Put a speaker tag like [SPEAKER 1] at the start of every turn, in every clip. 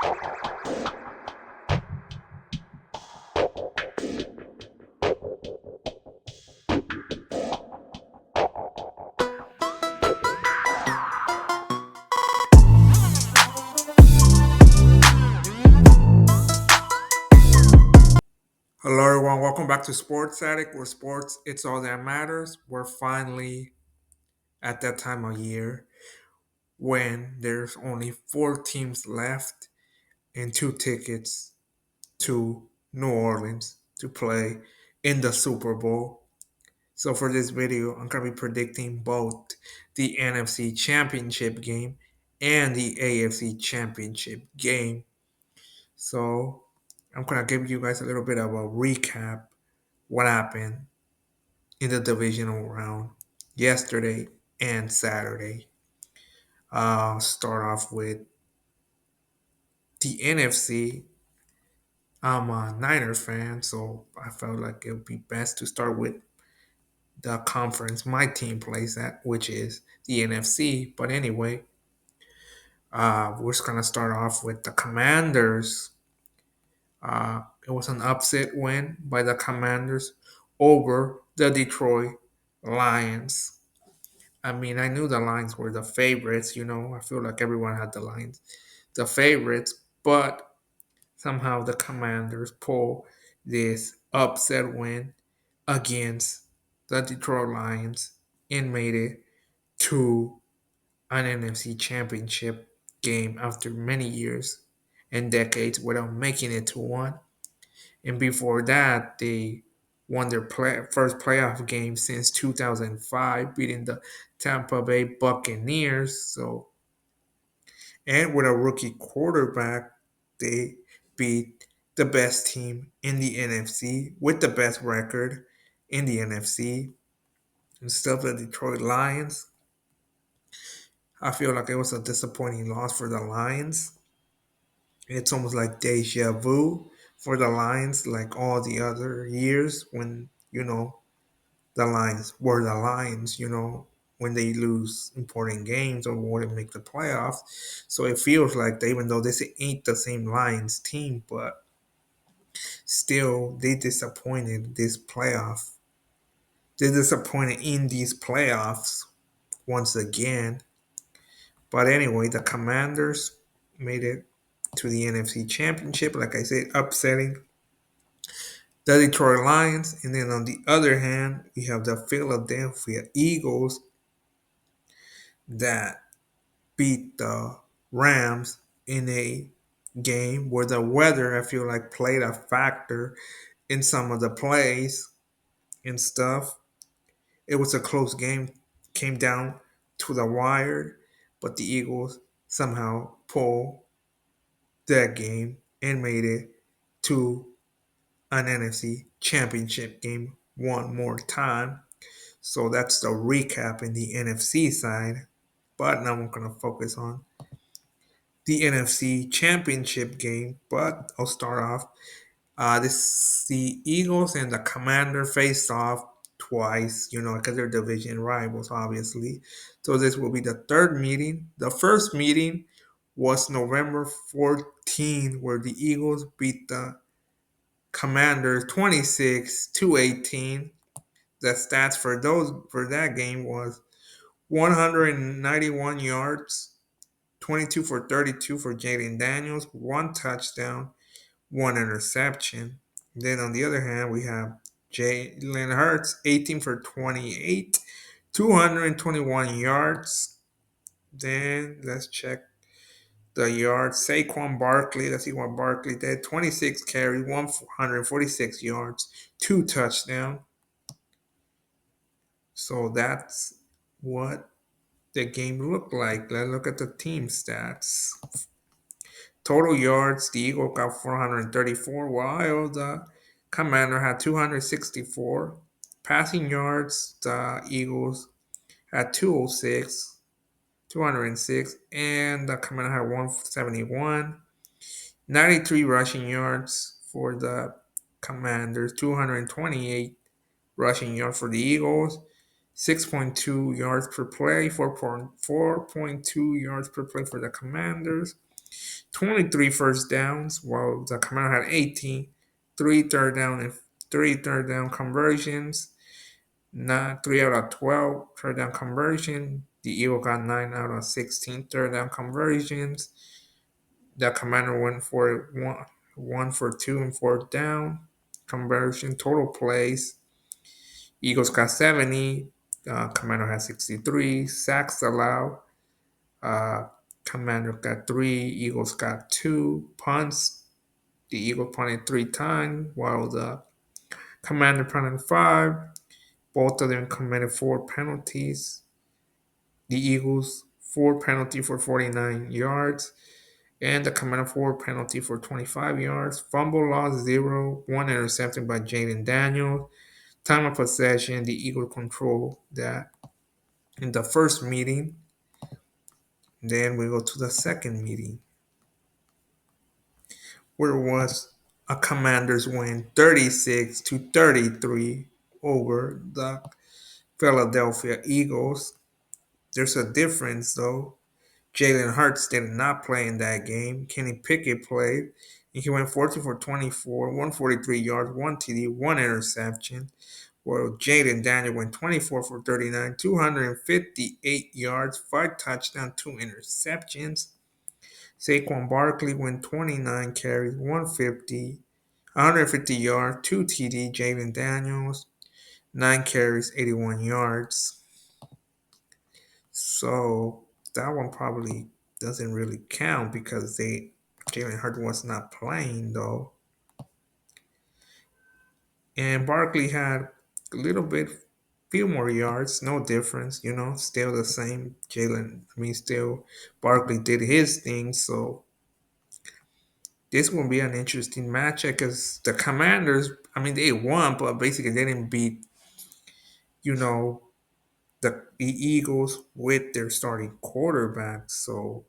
[SPEAKER 1] Hello, everyone. Welcome back to Sports Addict, where sports, it's all that matters. We're finally at that time of year when there's only four teams left and two tickets to New Orleans to play in the Super Bowl. So, for this video, I'm going to be predicting both the NFC Championship game and the AFC Championship game. So, I'm going to give you guys a little bit of a recap what happened in the divisional round yesterday and Saturday. I'll start off with the NFC. I'm a Niners fan, so I felt like it would be best to start with the conference my team plays at, which is the NFC. But anyway, we're just gonna start off with the Commanders. It was an upset win by the Commanders over the Detroit Lions. I mean, I knew the Lions were the favorites, I feel like everyone had the Lions, the favorites, but somehow the Commanders pull this upset win against the Detroit Lions and made it to an NFC championship game after many years and decades without making it to one. And before that, they won their first playoff game since 2005, beating the Tampa Bay Buccaneers. And with a rookie quarterback, they beat the best team in the NFC with the best record in the NFC. Instead of the Detroit Lions, I feel like it was a disappointing loss for the Lions. It's almost like deja vu for the Lions, like all the other years when, the Lions were the Lions, when they lose important games or wouldn't make the playoffs. So it feels like even though this ain't the same Lions team, but still they disappointed this playoff. They disappointed in these playoffs once again. But anyway, the Commanders made it to the NFC Championship, like I said, upsetting the Detroit Lions. And then on the other hand, we have the Philadelphia Eagles that beat the Rams in a game where the weather, I feel like, played a factor in some of the plays and stuff. It was a close game, came down to the wire, but the Eagles somehow pulled that game and made it to an NFC championship game one more time. So that's the recap in the NFC side. But now I'm going to focus on the NFC Championship game. But I'll start off. The Eagles and the Commander faced off twice, because they're division rivals, obviously. So this will be the third meeting. The first meeting was November 14, where the Eagles beat the Commanders 26-18. The stats for that game was 191 yards, 22 for 32 for Jaden Daniels, one touchdown, one interception. Then on the other hand, we have Jalen Hurts, 18 for 28, 221 yards. Then let's check the yards. Saquon Barkley, let's see what Barkley did. 26 carries, 146 yards, two touchdowns. So that's what the game looked like. Let's look at the team stats. Total yards, the Eagles got 434, while the Commander had 264. Passing yards, the Eagles had 206, 206, and the Commander had 171. 93 rushing yards for the Commanders, 228 rushing yards for the Eagles, 6.2 yards per play, 4.2 yards per play for the Commanders. 23 first downs, while the Commander had 18, three third down and three third down conversions, not 3 out of 12 third down conversion. The Eagle got 9 out of 16 third down conversions. The Commander went for one for two and fourth down conversion. Total plays, Eagles got 70. Commander had 63 sacks allowed. Uh, Commander got three. Eagles got two punts. The Eagles punted three times, while the Commander punted five. Both of them committed four penalties. The Eagles, four penalty for 49 yards, and the Commander four penalty for 25 yards. Fumble loss, zero. One interception by Jaden Daniels. Time of possession, the Eagles control that in the first meeting. Then we go to the second meeting, where it was a Commanders win 36-33 over the Philadelphia Eagles. There's a difference though. Jalen Hurts did not play in that game. Kenny Pickett played. And he went 14 for 24, 143 yards, one TD, one interception. While Jaden Daniel went 24 for 39, 258 yards, five touchdowns, two interceptions. Saquon Barkley went 29 carries, 150 yards, 2 TD. Jalen Daniels, 9 carries, 81 yards. So that one probably doesn't really count because Jalen Hurts was not playing though. And Barkley had a little bit, few more yards, no difference, still the same. Still Barkley did his thing, so this will be an interesting match because the Commanders, they won, but basically they didn't beat, you know, the Eagles with their starting quarterback. So,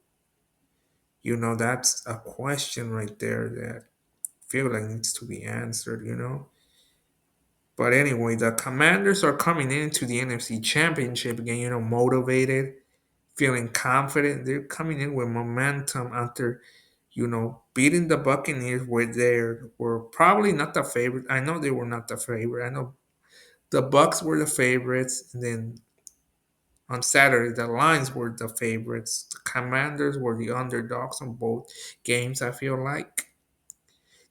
[SPEAKER 1] that's a question right there that I feel like needs to be answered. But anyway, the Commanders are coming into the NFC Championship again, motivated, feeling confident. They're coming in with momentum after beating the Buccaneers where they were probably not the favorite. I know they were not the favorite. I know the Bucks were the favorites, and then on Saturday the Lions were the favorites. The Commanders were the underdogs on both games. I feel like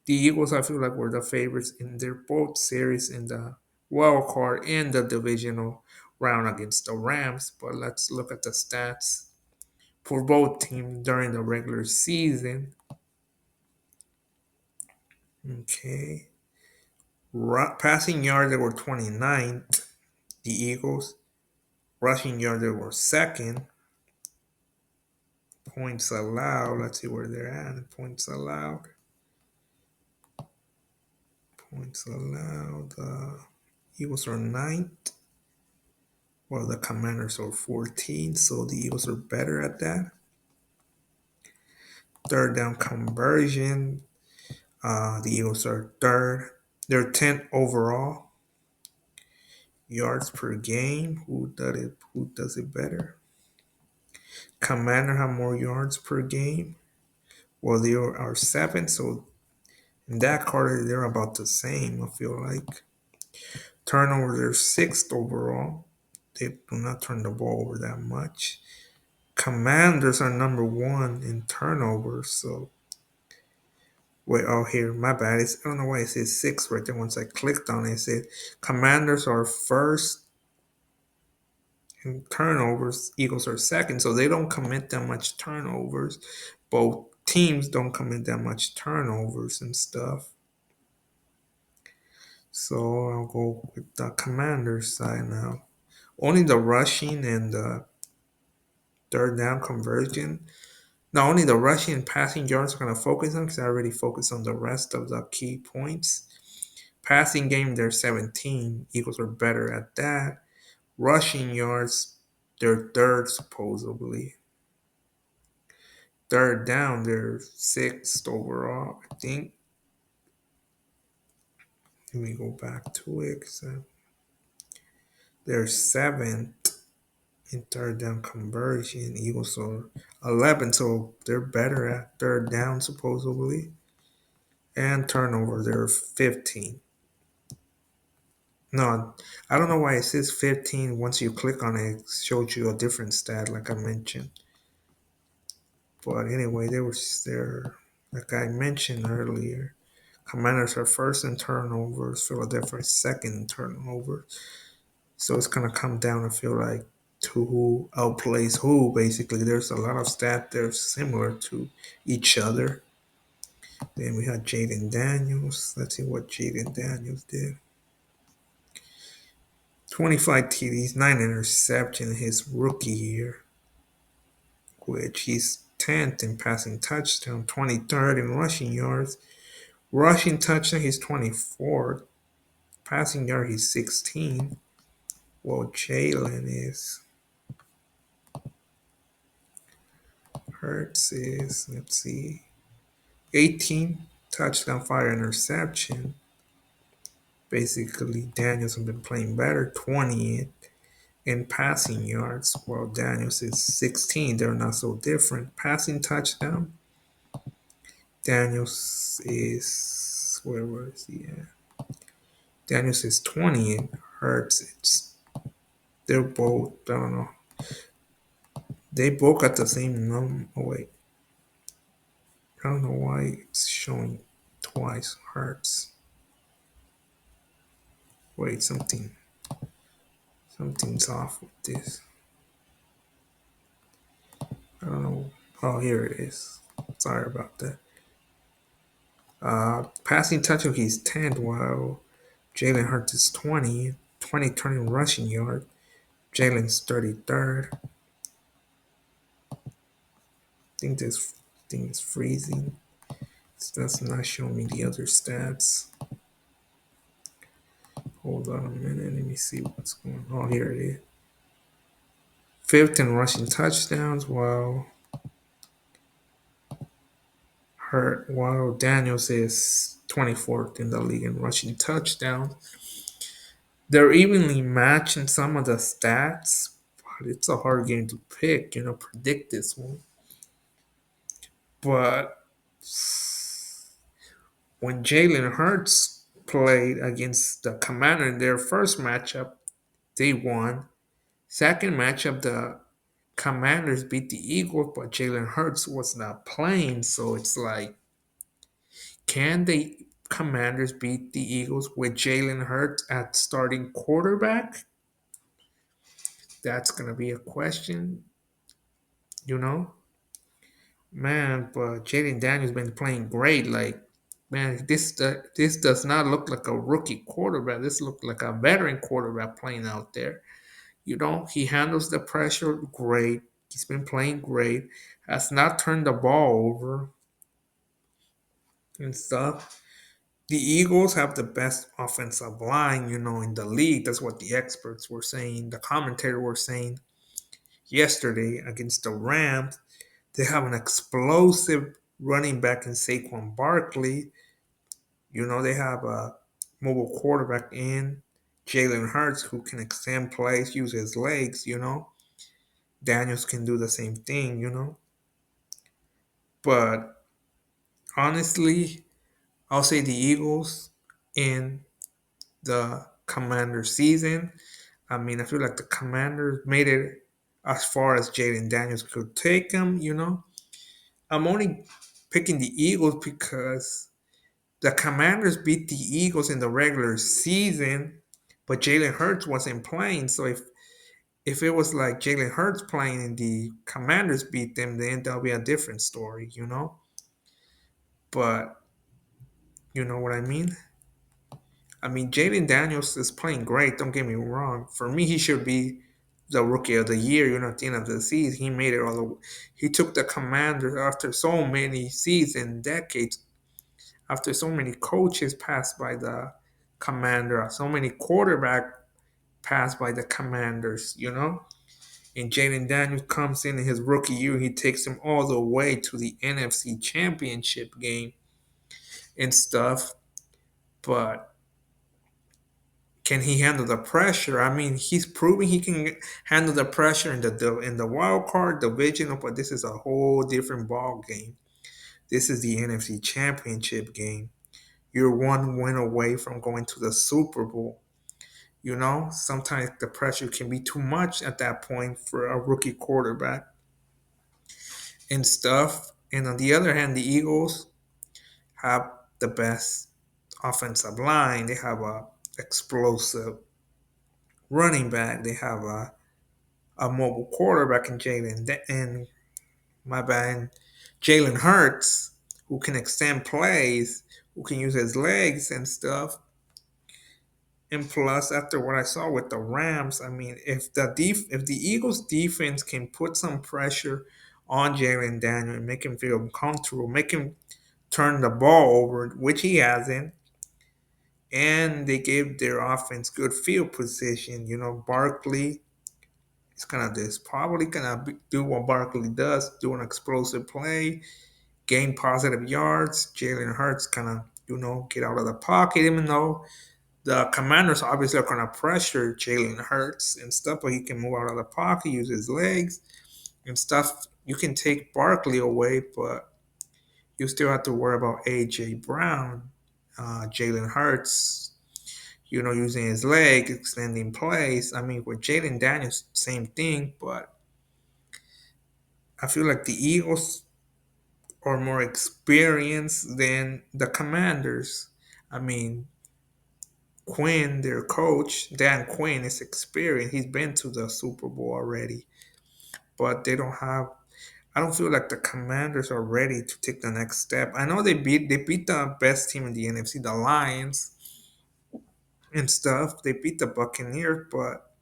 [SPEAKER 1] the Eagles, I feel like, were the favorites in their both series in the wild card and the divisional round against the Rams. But let's look at the stats for both teams during the regular season. Okay. Passing yards, they were 29th, the Eagles. Rushing yards, they were second. Points allowed, let's see where they're at. Points allowed. Eagles are ninth. Well, the Commanders are 14th, so the Eagles are better at that. Third down conversion, the Eagles are third. They're 10th overall. Yards per game, who does it better? Commander have more yards per game. Well, they are seventh, so in that quarter they're about the same, I feel like. Turnovers, they're sixth overall. They do not turn the ball over that much. Commanders are number one in turnovers, so wait, here, my bad. I don't know why it says six right there. Once I clicked on it, it said Commanders are first in turnovers, Eagles are second, so they don't commit that much turnovers. Both teams don't commit that much turnovers and stuff. So I'll go with the Commanders side now. Only the rushing and the third down conversion. Not only the rushing and passing yards are going to focus on because I already focused on the rest of the key points. Passing game, they're 17. Eagles are better at that. Rushing yards, they're third supposedly. Third down, they're sixth overall, I think. Let me go back to it. They're seventh in third down conversion. Eagles are 11, so they're better at third down supposedly. And turnover, they're 15. No, I don't know why it says 15. Once you click on it, it shows you a different stat, like I mentioned. But anyway, they were there, like I mentioned earlier. Commanders are first in turnovers, Philadelphia second in turnovers. So it's gonna come down. I feel like to who outplays who. Basically, there's a lot of stats that are similar to each other. Then we had Jaden Daniels. Let's see what Jaden Daniels did. 25 TDs, 9 interceptions his rookie year, which he's 10th in passing touchdown, 23rd in rushing yards. Rushing touchdown, he's 24th. Passing yard, he's 16th. Well, Jalen is. Hurts is, let's see, 18 touchdown, 5 interception. Basically, Daniels has been playing better, 20 in passing yards, while Daniels is 16. They're not so different. Passing touchdown, Daniels is, where was he at? Daniels is 20 and Hurts, they're both, I don't know. They both got the same number. Oh, wait. I don't know why it's showing twice Hurts. Wait, something's off with this. I don't know. Oh, here it is. Sorry about that. Passing touchdown, he's 10th, while Jalen Hurts is 20. 20 turning rushing yard. Jalen's 33rd. Think this thing is freezing. That's not showing me the other stats. Hold on a minute. Let me see what's going on. Oh, here it is. 5th in rushing touchdowns, while Daniels is 24th in the league in rushing touchdowns. They're evenly matching some of the stats, but it's a hard game to pick, predict this one. But when Jalen Hurts played against the Commander in their first matchup, they won. Second matchup, the Commanders beat the Eagles, but Jalen Hurts was not playing. So it's like, can the Commanders beat the Eagles with Jalen Hurts at starting quarterback? That's going to be a question, you know? Man, but Jaden Daniels been playing great. Like, man, this does not look like a rookie quarterback. This looks like a veteran quarterback playing out there. He handles the pressure great. He's been playing great. Has not turned the ball over and stuff. The Eagles have the best offensive line, in the league. That's what the experts were saying. The commentator were saying yesterday against the Rams. They have an explosive running back in Saquon Barkley. They have a mobile quarterback in Jalen Hurts who can extend plays, use his legs. Daniels can do the same thing. But honestly, I'll say the Eagles in the Commander season. I mean, I feel like the Commanders made it as far as Jaden Daniels could take them. I'm only picking the Eagles because the Commanders beat the Eagles in the regular season, but Jalen Hurts wasn't playing. So if it was like Jalen Hurts playing and the Commanders beat them, then that'll be a different story. But you know what I mean? I mean, Jaden Daniels is playing great. Don't get me wrong. For me, he should be the rookie of the year. At the end of the season, he made it all the way. He took the Commanders after so many seasons, decades, after so many coaches passed by the Commander, so many quarterback passed by the Commanders. And Jaden Daniels comes in his rookie year. He takes him all the way to the NFC Championship game and stuff. But can he handle the pressure? I mean, he's proving he can handle the pressure in the wild card divisional, but this is a whole different ball game. This is the NFC Championship game. You're one win away from going to the Super Bowl. You know, sometimes the pressure can be too much at that point for a rookie quarterback and stuff. And on the other hand, the Eagles have the best offensive line. They have a explosive running back. They have a mobile quarterback in and my bad, Jalen Hurts, who can extend plays, who can use his legs and stuff. And plus, after what I saw with the Rams, I mean, if the Eagles defense can put some pressure on Jalen Daniel and make him feel comfortable, make him turn the ball over, which he hasn't, and they gave their offense good field position. You know, Barkley is gonna this probably gonna do what Barkley does, do an explosive play, gain positive yards. Jalen Hurts gonna get out of the pocket, even though the Commanders obviously are gonna pressure Jalen Hurts and stuff, but he can move out of the pocket, use his legs and stuff. You can take Barkley away, but you still have to worry about AJ Brown, Jalen Hurts, using his leg, extending plays. I mean, with Jaden Daniels, same thing, but I feel like the Eagles are more experienced than the Commanders. I mean, Quinn, their coach, Dan Quinn, is experienced. He's been to the Super Bowl already, but they don't have. I don't feel like the Commanders are ready to take the next step. I know they beat the best team in the NFC, the Lions, and stuff. They beat the Buccaneers, but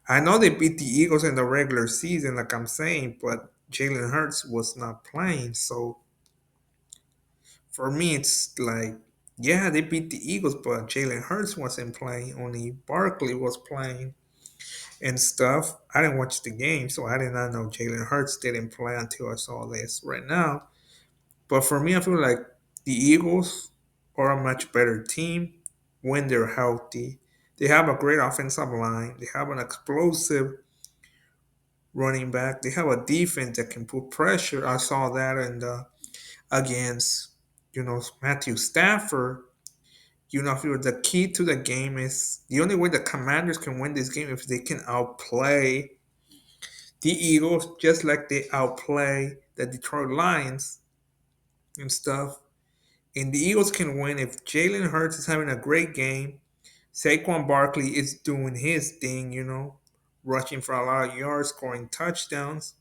[SPEAKER 1] I know they beat the Eagles in the regular season, like I'm saying, but Jalen Hurts was not playing. So for me, it's like, yeah, they beat the Eagles, but Jalen Hurts wasn't playing. Only Barkley was playing and stuff. I didn't watch the game, so I did not know Jalen Hurts didn't play until I saw this right now. But for me, I feel like the Eagles are a much better team when they're healthy. They have a great offensive line. They have an explosive running back. They have a defense that can put pressure. I saw that against Matthew Stafford. I feel the key to the game is the only way the Commanders can win this game if they can outplay the Eagles just like they outplay the Detroit Lions and stuff. And the Eagles can win if Jalen Hurts is having a great game. Saquon Barkley is doing his thing, rushing for a lot of yards, scoring touchdowns.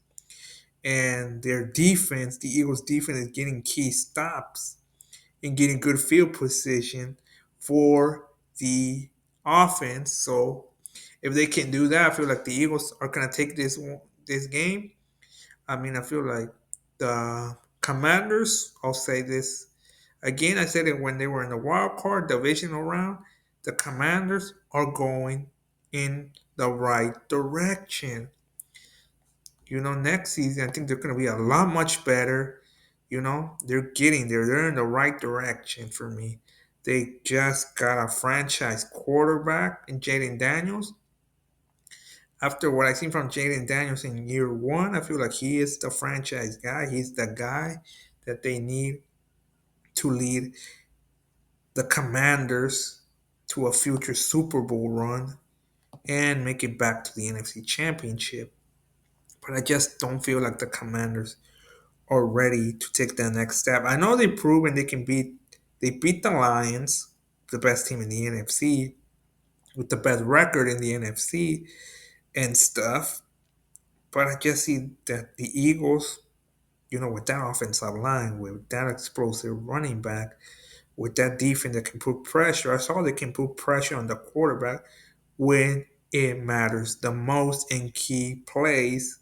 [SPEAKER 1] And their defense, the Eagles' defense, is getting key stops and getting good field position for the offense. So if they can do that, I feel like the Eagles are gonna take this game. I mean, I feel like the Commanders. I'll say this again. I said it when they were in the wild card divisional round. The Commanders are going in the right direction. Next season, I think they're going to be a lot much better. They're getting there. They're in the right direction for me. They just got a franchise quarterback in Jaden Daniels. After what I've seen from Jaden Daniels in year one, I feel like he is the franchise guy. He's the guy that they need to lead the Commanders to a future Super Bowl run and make it back to the NFC Championship. But I just don't feel like the Commanders are ready to take that next step. I know they've proven they beat the Lions, the best team in the NFC, with the best record in the NFC and stuff. But I just see that the Eagles, with that offensive line, with that explosive running back, with that defense that can put pressure, I saw they can put pressure on the quarterback when it matters the most in key plays.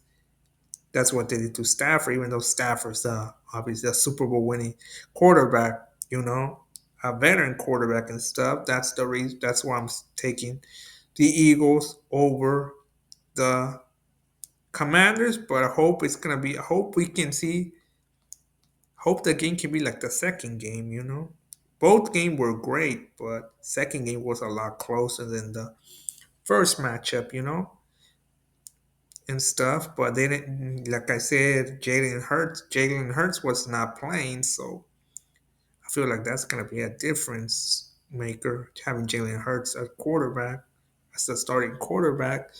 [SPEAKER 1] That's what they did to Stafford, even though Stafford's obviously a Super Bowl winning quarterback, a veteran quarterback and stuff. That's the reason. That's why I'm taking the Eagles over the Commanders. But I hope it's gonna be. I hope we can see. Hope the game can be like the second game. Both games were great, but second game was a lot closer than the first matchup, and stuff. But they didn't, like I said, Jalen Hurts was not playing, so I feel like that's gonna be a difference maker having Jalen Hurts at quarterback as the starting quarterback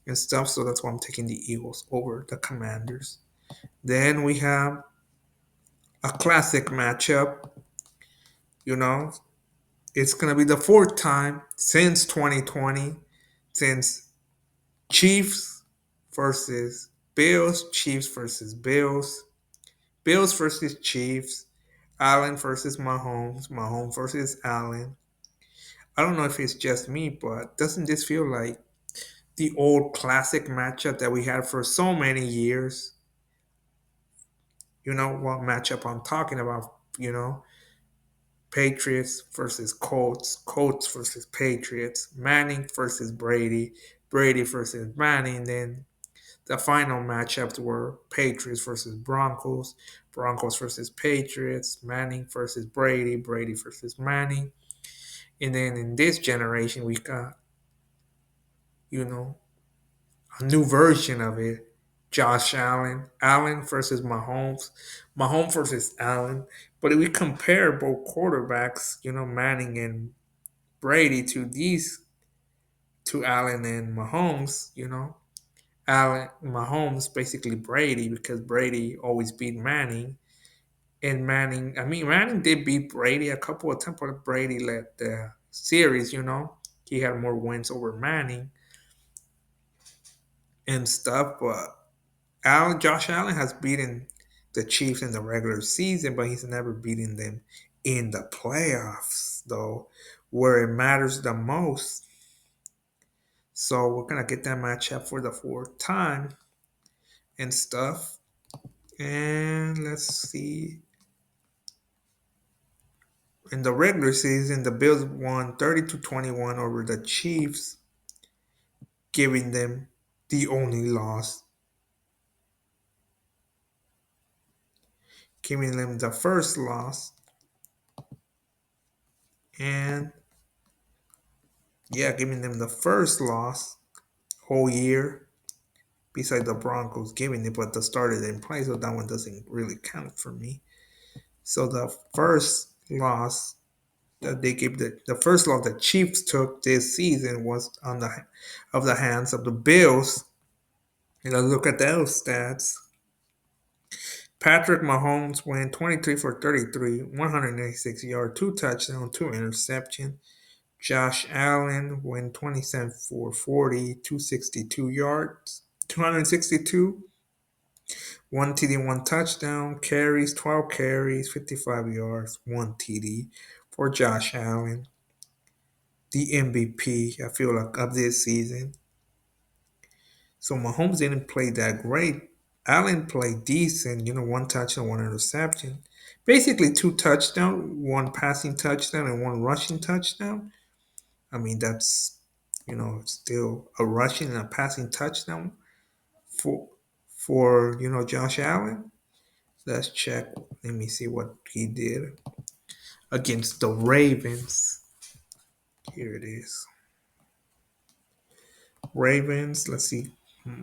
[SPEAKER 1] and stuff. So that's why I'm taking the Eagles over the Commanders. Then we have a classic matchup. You know, it's gonna be the fourth time since 2020, since Chiefs versus Bills, Chiefs versus Bills, Bills versus Chiefs, Allen versus Mahomes, Mahomes versus Allen. I don't know if it's just me, but doesn't this feel like the old classic matchup that we had for so many years? You know what matchup I'm talking about? Patriots versus Colts, Colts versus Patriots, Manning versus Brady, Brady versus Manning. Then the final matchups were Patriots versus Broncos, Broncos versus Patriots, Manning versus Brady, Brady versus Manning. And then in this generation, we got, you know, a new version of it. Josh Allen, Allen versus Mahomes, Mahomes versus Allen. But if we compare both quarterbacks, Manning and Brady to Allen and Mahomes, Allen Mahomes basically Brady because Brady always beat Manning. And Manning did beat Brady a couple of times, but Brady led the series, He had more wins over Manning and stuff, but Josh Allen has beaten the Chiefs in the regular season, but he's never beaten them in the playoffs, though, where it matters the most. So we're gonna get that matchup for the fourth time and stuff. And let's see. In the regular season, the Bills won 30-21 over the Chiefs, giving them the only loss, giving them the first loss, and yeah, giving them the first loss whole year. Besides the Broncos giving it, but the starter didn't play, so that one doesn't really count for me. So the first loss that they gave the first loss the Chiefs took this season was on the hands of the Bills. And I look at those stats. Patrick Mahomes went 23 for 33, 186 yards, 2 touchdowns, 2 interceptions. Josh Allen went 27 for 40, 262 yards, 262. One TD, one touchdown, carries, 12 carries, 55 yards, one TD for Josh Allen, the MVP, I feel like, of this season. So Mahomes didn't play that great. Allen played decent, one touchdown, one interception. Basically, two touchdowns, one passing touchdown, and one rushing touchdown. I mean, that's, still a rushing and a passing touchdown for, Josh Allen. Let's check. Let me see what he did against the Ravens. Here it is. Ravens. Let's see.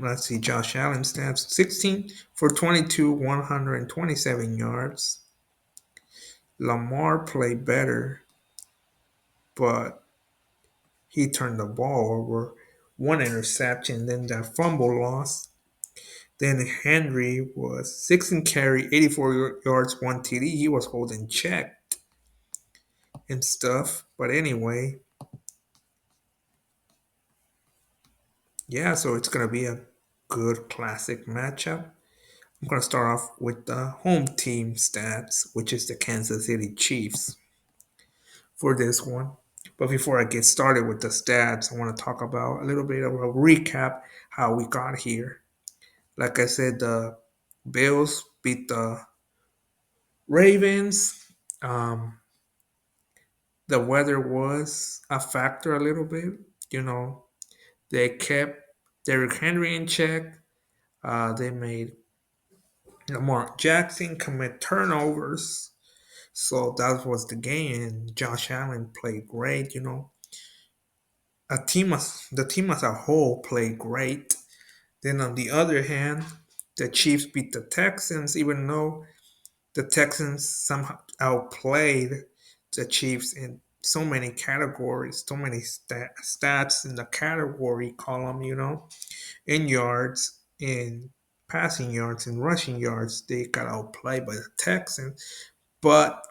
[SPEAKER 1] Let's see. Josh Allen stats: 16 for 22, 127 yards. Lamar played better, but he turned the ball over. One interception, then that fumble loss. Then Henry was 16 carry, 84 yards, one TD. He was holding check and stuff. But anyway, yeah, so it's going to be a good classic matchup. I'm going to start off with the home team stats, which is the Kansas City Chiefs for this one. But before I get started with the stats, I want to talk about a little bit of a recap how we got here. Like I said, the Bills beat the Ravens. The weather was a factor a little bit. You know, they kept Derrick Henry in check. They made Lamar Jackson commit turnovers. So that was the game, and Josh Allen played great. The team as a whole played great. Then on the other hand, the Chiefs beat the Texans, even though the Texans somehow outplayed the Chiefs in so many categories, so many stats in the category column, in yards, in passing yards, in rushing yards. They got outplayed by the Texans. But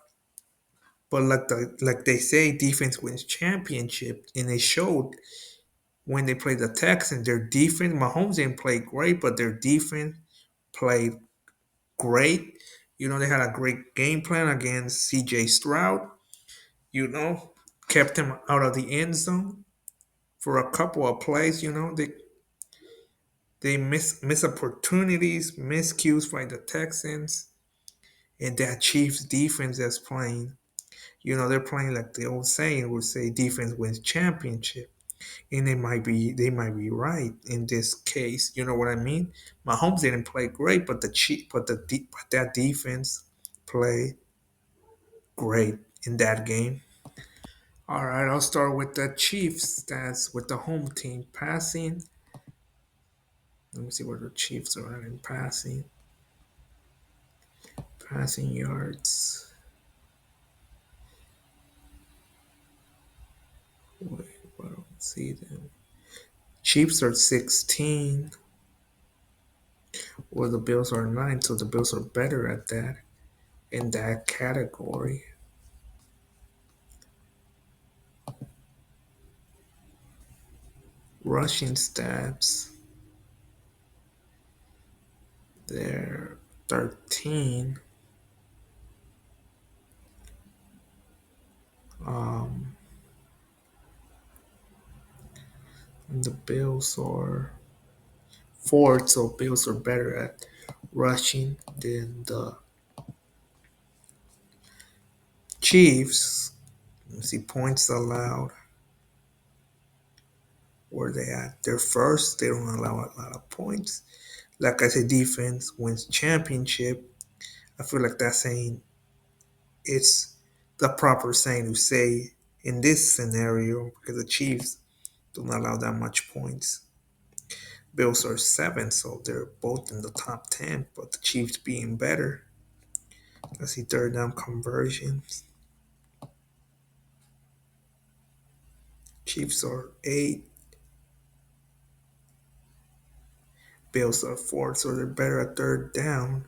[SPEAKER 1] like they say, defense wins championship, and they showed when they played the Texans, their defense. Mahomes didn't play great, but their defense played great. They had a great game plan against CJ Stroud. You know, kept him out of the end zone for a couple of plays. They miss opportunities, miscues by the Texans, and that Chiefs defense that's playing. They're playing like the old saying would say, defense wins championship. And they might be right in this case. You know what I mean? Mahomes didn't play great, but but that defense played great in that game. All right, I'll start with the Chiefs. That's with the home team passing. Let me see where the Chiefs are at in passing. Passing yards. Wait, I don't see them. Chiefs are 16, while the Bills are 9, so the Bills are better at that in that category. Rushing stats, they're 13. Um, and the Bills are 4, so Bills are better at rushing than the Chiefs. Let's see, points allowed. Where they at? They're first. They don't allow a lot of points. Like I said, defense wins championship. I feel like that's saying it's the proper saying to say in this scenario because the Chiefs don't allow that much points. Bills are 7, so they're both in the top 10, but the Chiefs being better. Let's see, third down conversions. Chiefs are 8. Bills are 4, so they're better at third down.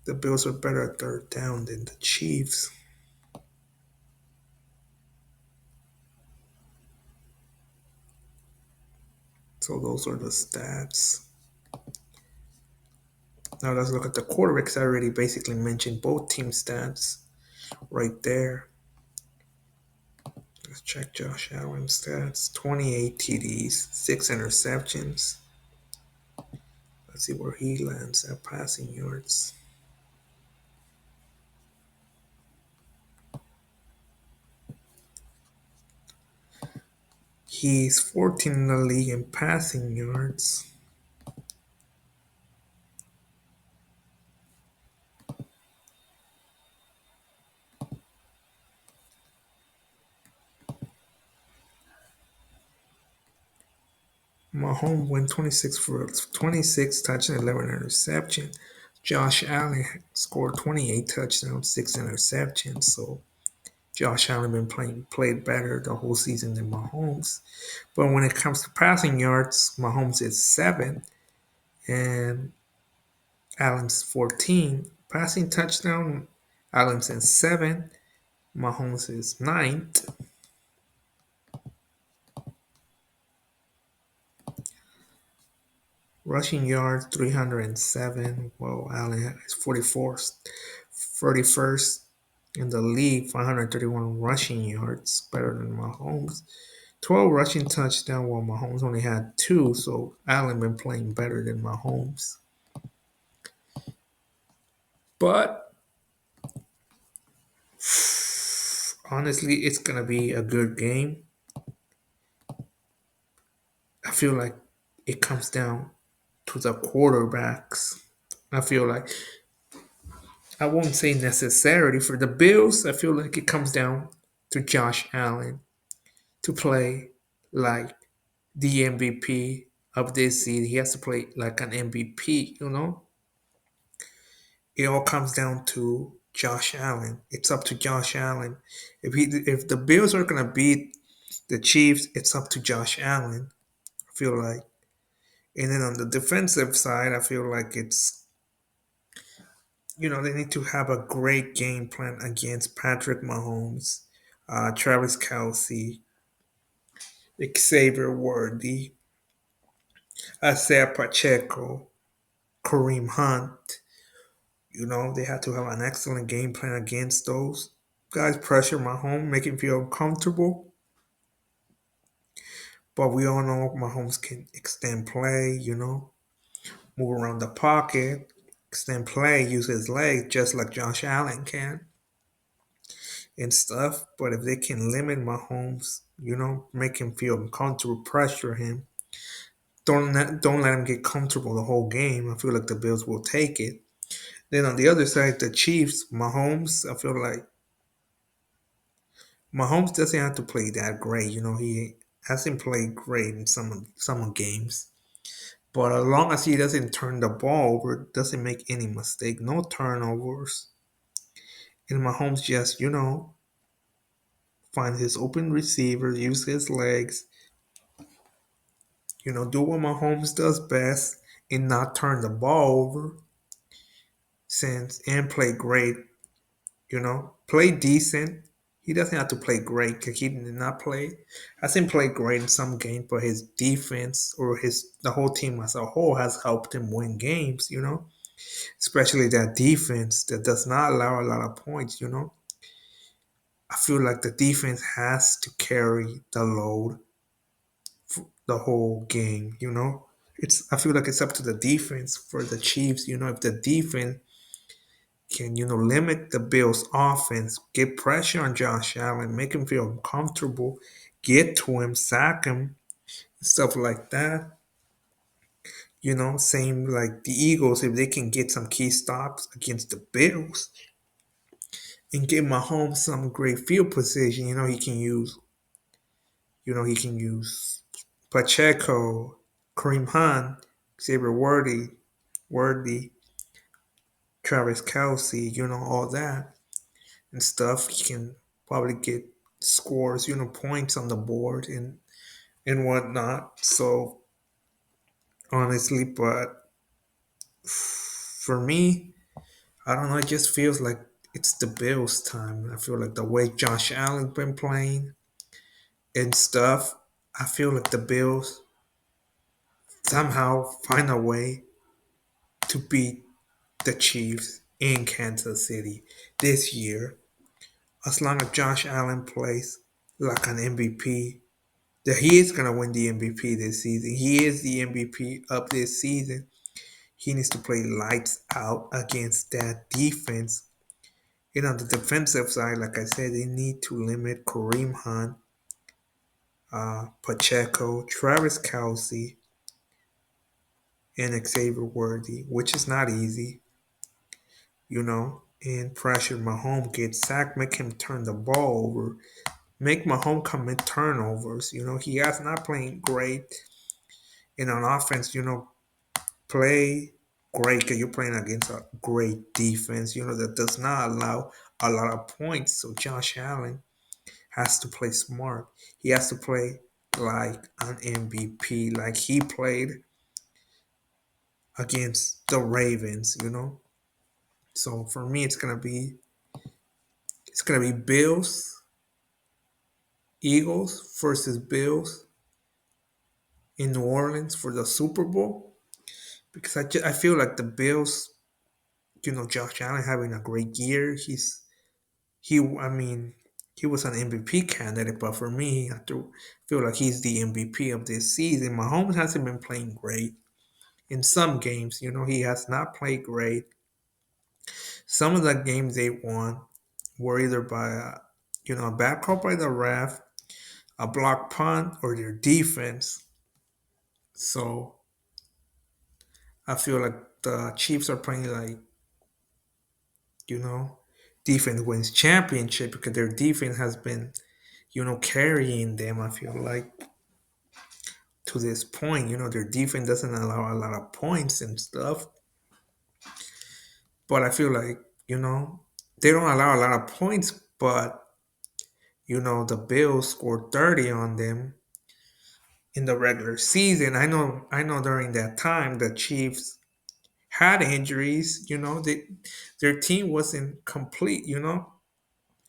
[SPEAKER 1] The Bills are better at third down than the Chiefs. So those are the stats. Now let's look at the quarterbacks. I already basically mentioned both team stats right there. Let's check Josh Allen's stats. 28 TDs, 6 interceptions. Let's see where he lands at passing yards. He's 14 in the league in passing yards. Mahomes went 26 touchdowns, 11 interceptions. Josh Allen scored 28 touchdowns, 6 interceptions. So Josh Allen been played better the whole season than Mahomes. But when it comes to passing yards, Mahomes is 7 and Allen's 14. Passing touchdown, Allen's in 7. Mahomes is 9th. Rushing yards, 307. Well, Allen is 44th, 31st in the league, 531 rushing yards, better than Mahomes. 12 rushing touchdowns, while Mahomes only had 2, so Allen been playing better than Mahomes. But honestly, it's going to be a good game. I feel like it comes down to the quarterbacks. I feel like I won't say necessarily for the Bills. I feel like it comes down to Josh Allen to play like the MVP of this season. He has to play like an MVP, you know? It all comes down to Josh Allen. It's up to Josh Allen. If the Bills are gonna beat the Chiefs, it's up to Josh Allen. I feel like. And then on the defensive side, I feel like it's they need to have a great game plan against Patrick Mahomes, Travis Kelsey, Xavier Worthy, Isaiah Pacheco, Kareem Hunt. They have to have an excellent game plan against those guys. Pressure Mahomes, make him feel comfortable. But we all know Mahomes can extend play, move around the pocket, extend play, use his legs just like Josh Allen can and stuff. But if they can limit Mahomes, make him feel comfortable, pressure him, don't let him get comfortable the whole game. I feel like the Bills will take it. Then on the other side, the Chiefs, Mahomes, I feel like Mahomes doesn't have to play that great. He hasn't played great in some games. But as long as he doesn't turn the ball over, doesn't make any mistake, no turnovers, and Mahomes just, find his open receiver, use his legs, do what Mahomes does best and not turn the ball over and play great, play decent. He doesn't have to play great because he did not play. Hasn't played great in some games, but his defense or the whole team as a whole has helped him win games, especially that defense that does not allow a lot of points, I feel like the defense has to carry the load for the whole game, I feel like it's up to the defense for the Chiefs, if the defense can, limit the Bills' offense, get pressure on Josh Allen, make him feel comfortable, get to him, sack him, stuff like that. Same like the Eagles, if they can get some key stops against the Bills and give Mahomes some great field position, he can use Pacheco, Kareem Hunt, Xavier Worthy, Travis Kelsey, all that and stuff. He can probably get scores, points on the board and whatnot. So honestly, but for me, I don't know. It just feels like it's the Bills' time. I feel like the way Josh Allen's been playing and stuff. I feel like the Bills somehow find a way to beat the Chiefs in Kansas City this year. As long as Josh Allen plays like an MVP, that he is gonna win the MVP this season. He is the MVP of this season. He needs to play lights out against that defense. And on the defensive side, like I said, they need to limit Kareem Hunt, Pacheco, Travis Kelsey, and Xavier Worthy, which is not easy, and pressure Mahomes, get sacked, make him turn the ball over, make Mahomes commit turnovers. He has not played great in an offense, play great because you're playing against a great defense, that does not allow a lot of points. So Josh Allen has to play smart. He has to play like an MVP, like he played against the Ravens. So for me, it's gonna be Bills, Eagles versus Bills in New Orleans for the Super Bowl because I feel like the Bills, Josh Allen having a great year. I mean, he was an MVP candidate, but for me, I do feel like he's the MVP of this season. Mahomes hasn't been playing great in some games. He has not played great. Some of the games they won were either by a bad call by the ref, a block punt, or their defense. So I feel like the Chiefs are playing like you know, defense wins championship because their defense has been, carrying them. I feel like to this point, their defense doesn't allow a lot of points and stuff. But I feel like, they don't allow a lot of points, but the Bills scored 30 on them in the regular season. I know during that time the Chiefs had injuries, their team wasn't complete.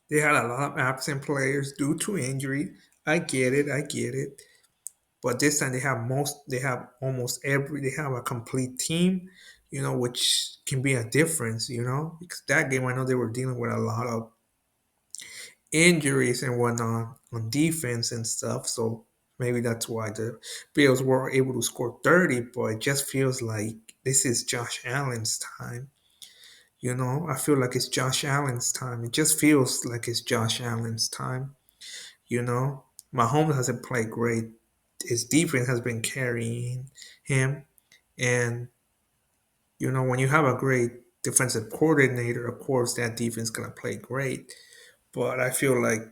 [SPEAKER 1] They had a lot of absent players due to injury. I get it. But this time they have almost they have a complete team, which can be a difference, because that game I know they were dealing with a lot of injuries and whatnot on defense and stuff. So maybe that's why the Bills were able to score 30, but it just feels like this is Josh Allen's time. I feel like it's Josh Allen's time. It just feels like it's Josh Allen's time. You know, Mahomes hasn't played great. His defense has been carrying him. And, when you have a great defensive coordinator, of course that defense gonna play great. But I feel like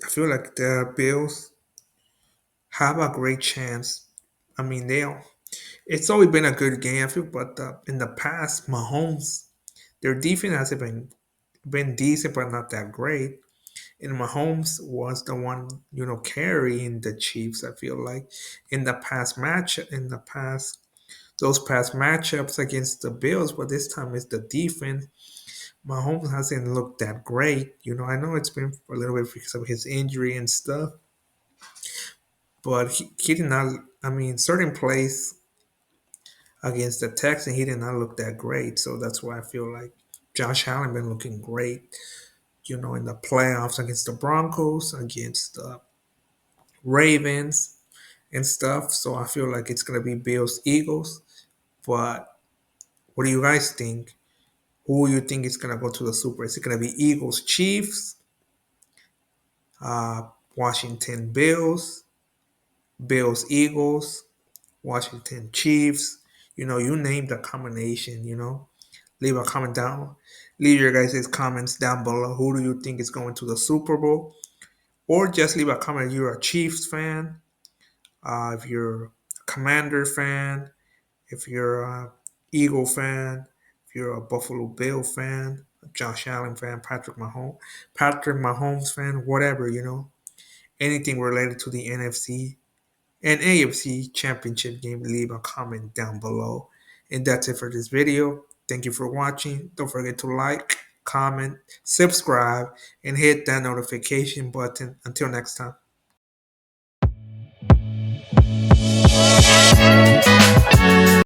[SPEAKER 1] the Bills have a great chance. I mean, it's always been a good game. I feel, but in the past, Mahomes, their defense hasn't been decent, but not that great. And Mahomes was the one, carrying the Chiefs. I feel like in the past, those past matchups against the Bills, but this time it's the defense. Mahomes hasn't looked that great. I know it's been a little bit because of his injury and stuff, but he did not. I mean, certain plays against the Texans, he did not look that great. So that's why I feel like Josh Allen been looking great. In the playoffs against the Broncos, against the Ravens and stuff. So I feel like it's gonna be Bills Eagles. But what do you guys think? Who you think is gonna go to the Super? Is it gonna be Eagles Chiefs, Washington Bills, Bills Eagles, Washington Chiefs? You name the combination. Leave a comment down. Leave your guys' comments down below. Who do you think is going to the Super Bowl? Or just leave a comment if you're a Chiefs fan, if you're a Commander fan, if you're a Eagle fan, if you're a Buffalo Bill fan, a Josh Allen fan, Patrick Mahomes fan, whatever, anything related to the NFC and AFC Championship game, leave a comment down below. And that's it for this video. Thank you for watching. Don't forget to like, comment, subscribe, and hit that notification button. Until next time.